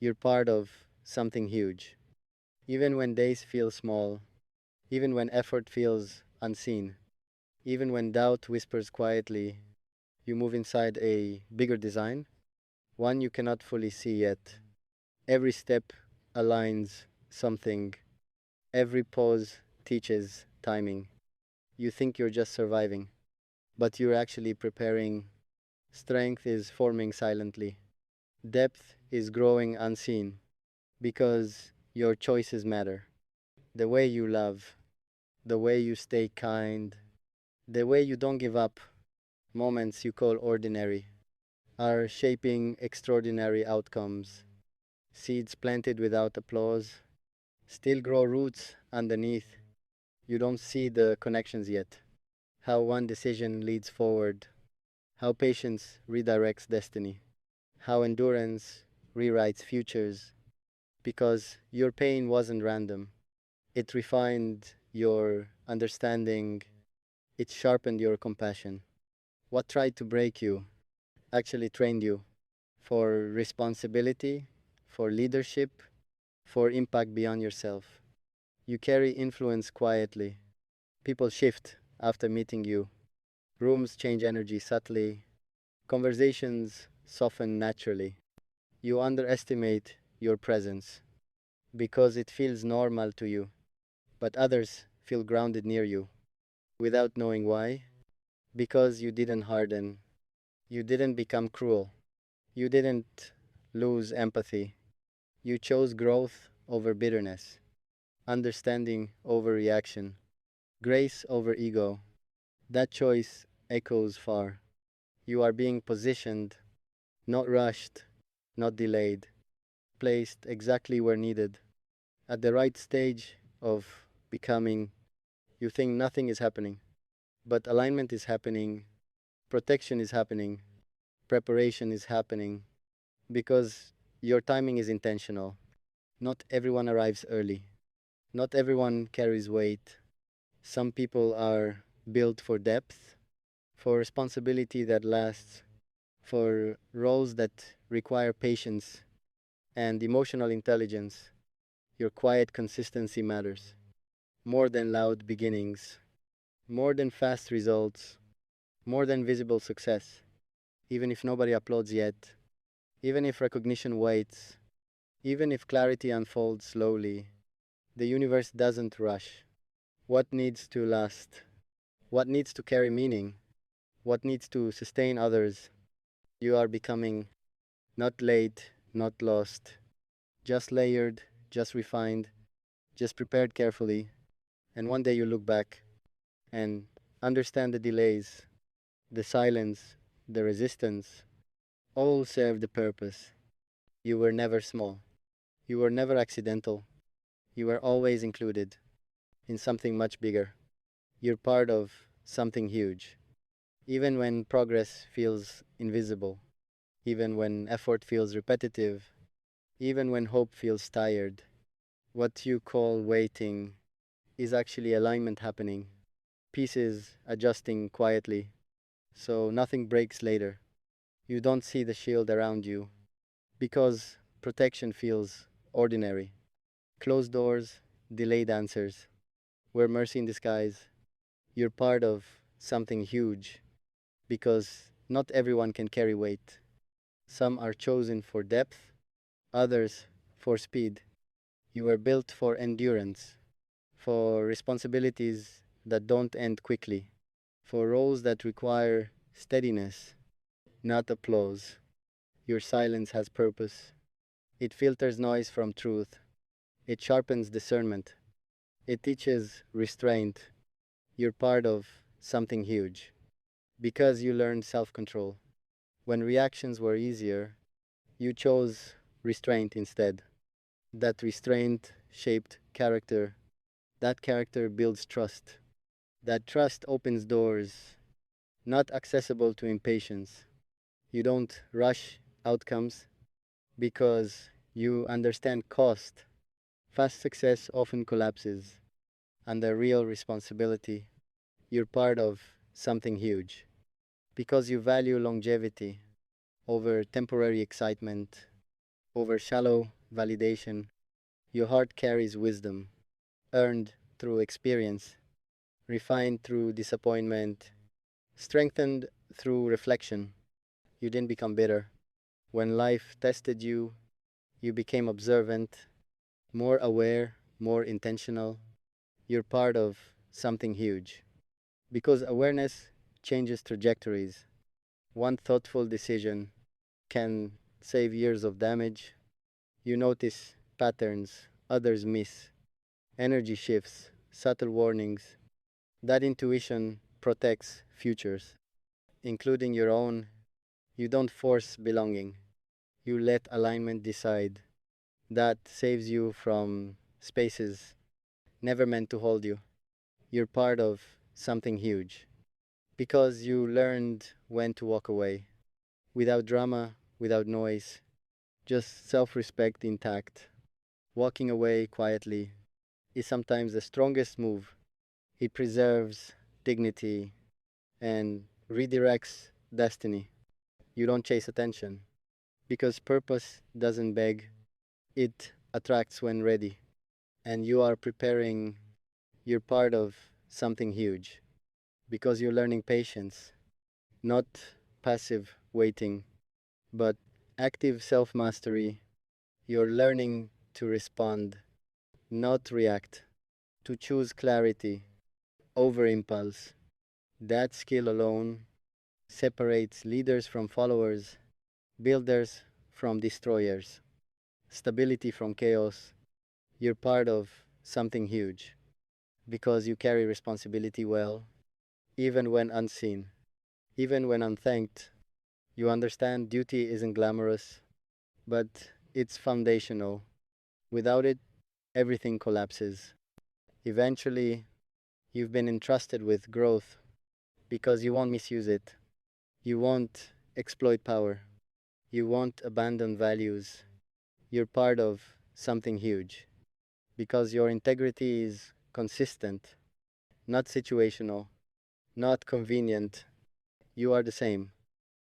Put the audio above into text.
You're part of something huge. Even when days feel small, even when effort feels unseen, even when doubt whispers quietly, you move inside a bigger design, one you cannot fully see yet. Every step aligns something, every pause teaches timing. You think you're just surviving, but you're actually preparing. Strength is forming silently. Depth is growing unseen because your choices matter. The way you love, the way you stay kind, the way you don't give up, moments you call ordinary, are shaping extraordinary outcomes. Seeds planted without applause still grow roots underneath. You don't see the connections yet. How one decision leads forward, how patience redirects destiny, how endurance rewrites futures, because your pain wasn't random. It refined your understanding, it sharpened your compassion. What tried to break you actually trained you for responsibility, for leadership, for impact beyond yourself. You carry influence quietly. People shift after meeting you. Rooms change energy subtly. Conversations soften naturally. You underestimate your presence because it feels normal to you, but others feel grounded near you without knowing why. Because you didn't harden, you didn't become cruel, you didn't lose empathy. You chose growth over bitterness, understanding over reaction, grace over ego. That choice echoes far. You are being positioned, not rushed, not delayed, placed exactly where needed, at the right stage of becoming. You think nothing is happening, but alignment is happening, protection is happening, preparation is happening, because your timing is intentional. Not everyone arrives early, not everyone carries weight. Some people are built for depth, for responsibility that lasts, for roles that require patience and emotional intelligence. Your quiet consistency matters more than loud beginnings, more than fast results, more than visible success. Even if nobody applauds yet, even if recognition waits, even if clarity unfolds slowly, the universe doesn't rush. What needs to last? What needs to carry meaning? What needs to sustain others? You are becoming, not late, not lost, just layered, just refined, just prepared carefully. And one day you look back and understand the delays, the silence, the resistance, all serve the purpose. You were never small. You were never accidental. You were always included in something much bigger. You're part of something huge. Even when progress feels invisible, even when effort feels repetitive, even when hope feels tired, what you call waiting is actually alignment happening, pieces adjusting quietly, so nothing breaks later. You don't see the shield around you because protection feels ordinary. Closed doors, delayed answers, where mercy in disguise. You're part of something huge because not everyone can carry weight. Some are chosen for depth, others for speed. You were built for endurance, for responsibilities that don't end quickly, for roles that require steadiness, not applause. Your silence has purpose. It filters noise from truth. It sharpens discernment. It teaches restraint. You're part of something huge because you learned self control. When reactions were easier, you chose restraint instead. That restraint shaped character. That character builds trust. That trust opens doors not accessible to impatience. You don't rush outcomes because you understand cost. Fast success often collapses under real responsibility. You're part of something huge because you value longevity over temporary excitement, over shallow validation. Your heart carries wisdom, earned through experience, refined through disappointment, strengthened through reflection. You didn't become bitter. When life tested you, you became observant, more aware, more intentional. You're part of something huge. Because awareness changes trajectories. One thoughtful decision can save years of damage. You notice patterns others miss, energy shifts, subtle warnings. That intuition protects futures, including your own. You don't force belonging, you let alignment decide. That saves you from spaces never meant to hold you. You're part of something huge because you learned when to walk away without drama, without noise, just self respect intact. Walking away quietly is sometimes the strongest move. It preserves dignity and redirects destiny. You don't chase attention because purpose doesn't beg, it attracts when ready. And you are preparing, you're part of something huge because you're learning patience, not passive waiting, but active self mastery. You're learning to respond, not react, to choose clarity over impulse. That skill alone separates leaders from followers, builders from destroyers, stability from chaos. You're part of something huge because you carry responsibility well, even when unseen, even when unthanked. You understand duty isn't glamorous, but it's foundational. Without it, everything collapses. Eventually, you've been entrusted with growth because you won't misuse it. You won't exploit power. You won't abandon values. You're part of something huge because your integrity is consistent, not situational, not convenient. You are the same.